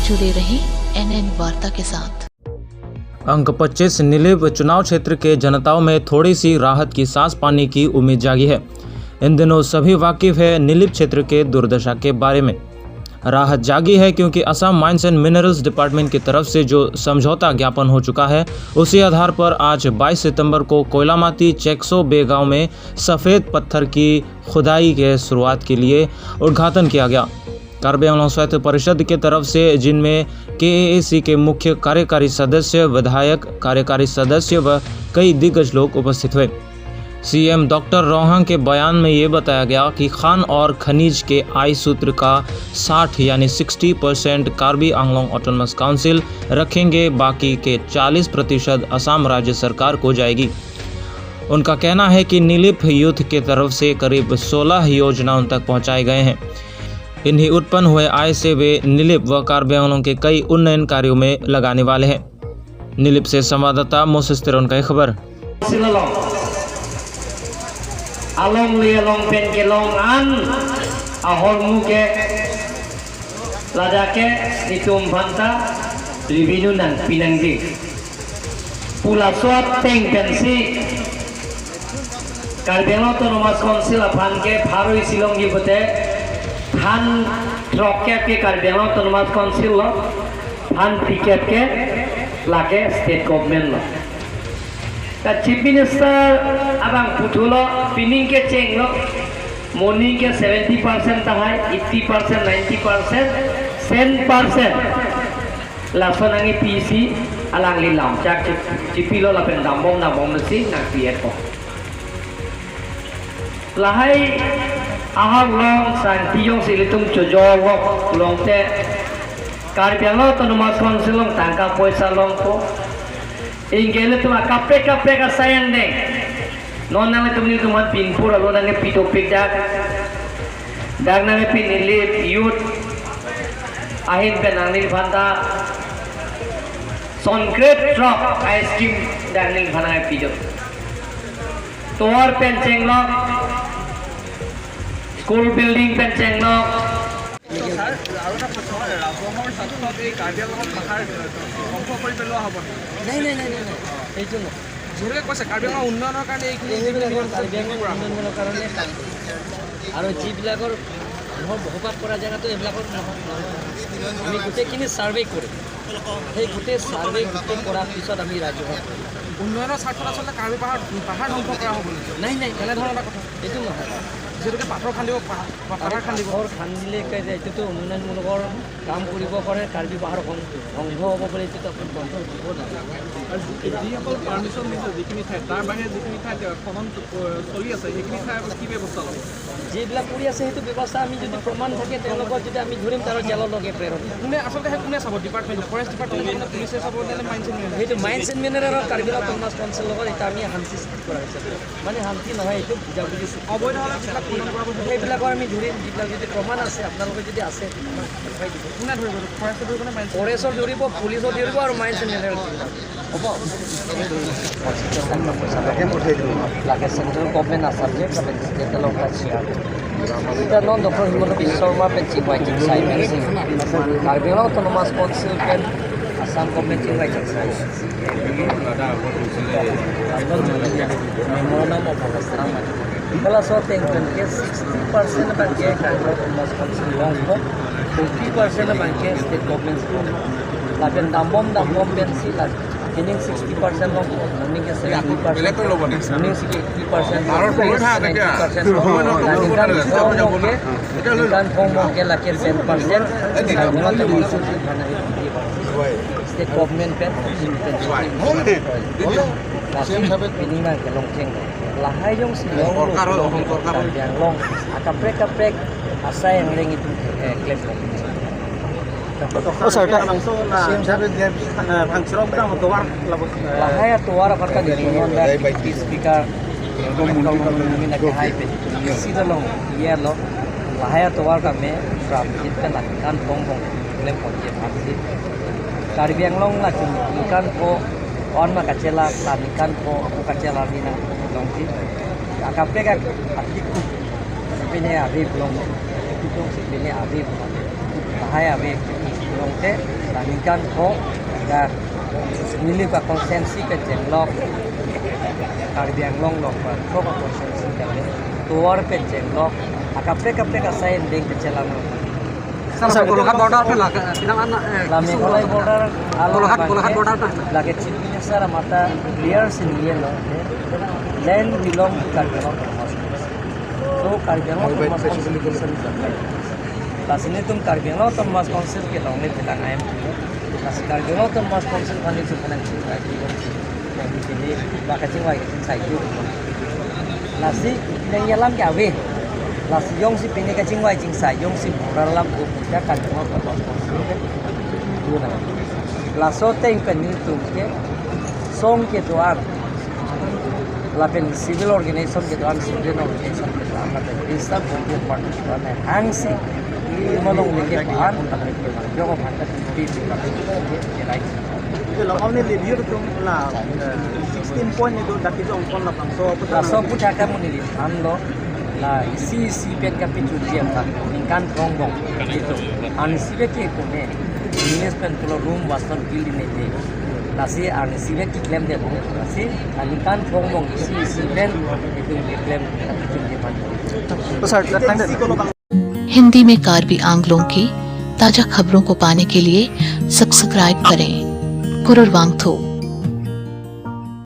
जुड़े रहें NN वार्ता के साथ। अंक 25 नीलिप चुनाव क्षेत्र के जनताओं में थोड़ी सी राहत की सांस पाने की उम्मीद जागी है। इन दिनों सभी वाकिफ है नीलिप क्षेत्र के दुर्दशा के बारे में। राहत जागी है क्योंकि Assam mines and minerals department की तरफ से जो समझौता ज्ञापन हो चुका है, उसी आधार पर आज 22 सितंबर को कोयलामाती चेक्सो बे गांव में सफ़ेद पत्थर की खुदाई के शुरुआत के लिए उद्घाटन किया गया। कार्बी आंगलोंग स्वायत्त परिषद की तरफ से, जिनमें KAAC के मुख्य कार्यकारी सदस्य, विधायक, कार्यकारी सदस्य व कई दिग्गज लोग उपस्थित हुए। CM डॉक्टर रोहंग के बयान में ये बताया गया कि खान और खनिज के आय सूत्र का 60 यानी 60% कार्बी आंगलोंग ऑटोनमस काउंसिल रखेंगे, बाकी के 40% असम राज्य सरकार को जाएगी। उनका कहना है कि नीलिप यूथ के तरफ से करीब 16 योजना उन तक पहुँचाए गए हैं। इन्हीं उत्पन्न हुए आय से वे नीलिप व कार्बी आंगलोंग के कई उन्नयन कार्यों में लगाने वाले हैं। नीलिप से संवाददाता मोसेस तिरोन का खबर। along li along pen ke long an ahor mu ke lada ke nitum banta libinu nan pinang di pula swat teng pensi Karbelo autonomous council aphan ke pharoi silong gi bote phan drop ke Karbelo autonomous council lo phan picket ke lage state government lo Chief Minister abang putulo pinning ke cheng lo morning ke 70% tahai 80% 90% 10% lasonangi PC alang lilam cak cipilo la pendambong na bom nasi nak piet ko lahai ahang long santiyong silitum chojo long te Karbialo autonomous council long tangka poisa long ko Ingele tu kape ka sayang deng. Non nang tu ni tu mat pinpur alo nang pito pijak. Dag nang pinilip youth. Ahin pe nang nil banda. Concrete drop ice cream dag nil bana pito. Tower penceng lo. School building penceng lo. আৰু যিবিলাকৰ বসবাস কৰা জেগাটো এইবিলাকৰ আমি গোটেইখিনি survey কৰিম। সেই গোটেই ছাৰ্ভে কৰাৰ পিছত আমি ৰাজ্যসভাত উন্নয়নৰ স্বাৰ্থত আচলতে কাৰ্বি পাহাৰ ধ্বংস কৰা হ'ব নাই এনেধৰণৰ এটা কথা এইটো নহয়। যিহেতুকে পাথৰ খান্দিব পাহাৰ খান্দিলে এইটোতো উন্নয়নমূলকৰ কাম কৰিব পাৰে, কাৰ্বি পাহাৰ ধ্বংস হ'ব বুলি এইটোতো আপুনি বন্ধ দিব লাগে। যিসকল পাৰ্মিশ্যন দিছে যিখিনি ঠাইত, তাৰ বাহিৰে যিখিনি ঠাইত খনন চলি আছে সেইখিনি ঠাই কি ব্যৱস্থা ল'ব? যিবিলাক কৰি আছে সেইটো ব্যৱস্থা আমি যদি প্ৰমাণ থাকে তেওঁলোকক যদি আমি ধৰিম তাৰ জেললৈকে প্ৰেৰণ কোনে আচলতে কোনে চাব? ডিপাৰ্টমেণ্ট ফৰেষ্ট ডিপাৰ্টমেণ্ট পুলিচে চাব নে মাইন্স এণ্ড মিনাৰেল? সেইটো মাইন্স এণ্ড মিনাৰেলৰ কাৰ্বি আংলং কাউন্সিলৰ লগত এটা আমি শান্তি সৃষ্টি কৰা হৈছে। মানে শান্তি নহয়, এইটো বুজা বুজিছোঁ। অবৈধভাৱে সেইবিলাকৰ আমি ধৰিম, যিবিলাক যদি প্ৰমাণ আছে আপোনালোকে যদি আছে কোনে ধৰিব? ফৰেষ্টৰ ধৰিব নে মাইন্স? ফৰেষ্টৰ ধৰিব, পুলিচৰ ধৰিব আৰু মাইন্স এণ্ড মিনাৰেল হ'ব। লাগে চেণ্ট্ৰেল গভৰ্ণমেণ্ট আসাম যে ষ্টেট লংকা চিয়াৰ এটা নন ডক্টৰ হিমন্ত বিশ্ব শৰ্মা পেন চিং ৱাইটিং চাই মেনচিং কাৰ্বি আংলং অটোনমাছ কাউন্সিল পেন আসাম গভৰ্ণমেণ্ট চিং ৱাইটিং চাই memorandum of understanding Plus of the bank 60% of bank Karbi Autonomous Council long ho 40% of bank state government school lakin dambom pensi lak meaning 60% long ho meaning 70% meaning 80% aro tolo tha ta kya 90% kan form ke lakin 10% state government pen minimal ke long cheng lahai jong silong long kaprek asa yang ring itu klaim oh saya sim sabe dia pangcrok dah motor lahai tuar apa jadi honda speaker mungkin nak high pe sida long ya lo lahai tuar kami from kita lakukan bongbong klaim konje pasti Karbi Anglong lakin ikan ko on makacela ikan ko makacela nina longti akape ka atiku pine arif long itu pine arif bahaya be longte langkan ko da nili ka konsensi ka jenglok Karbi Anglong lok pa ko ka konsensi ka tuar pe jenglok akapre ka sain ding ke celam Sa Golokhat border pe la pinang an la Meghalaya border Golokhat border ta lage chief minister mata clear sin ye lo land belong to Karbi Anglong so Karbi Anglong constitution Lasini tum Karbi Anglong Autonomous Council ke long ne bilang ayam Las Karbi Anglong Autonomous Council kan itu pun yang di sini bakal cingwai ke sai ju Lasi yang yalam gawe Lasi yong si pini ke cingwai cing sai yong si muralam u ya Karbi Anglong Autonomous Council itu na Laso teng pen tum ke song ke doan lapen civil organization ke doan civil organization ke doan mata instan untuk partnership में hangsi malong leke bahan जो को भांटा T के right lo omne review tum la 16 point itu daki jong kon la pangso la so pucha ka munili an lo la isi pen ka pichu diam ta ningkan rongbong itu an sibe ke ko ne investment ko room waston build ne de nasi an sibe ki claim de ko nasi ningkan rongbong isi pen itu ke claim ka pichu diam तो sir Hindi में कार्बी आंग्लों की ताज़ा खबरों को पाने के लिए subscribe करें कुरुर वांगथो।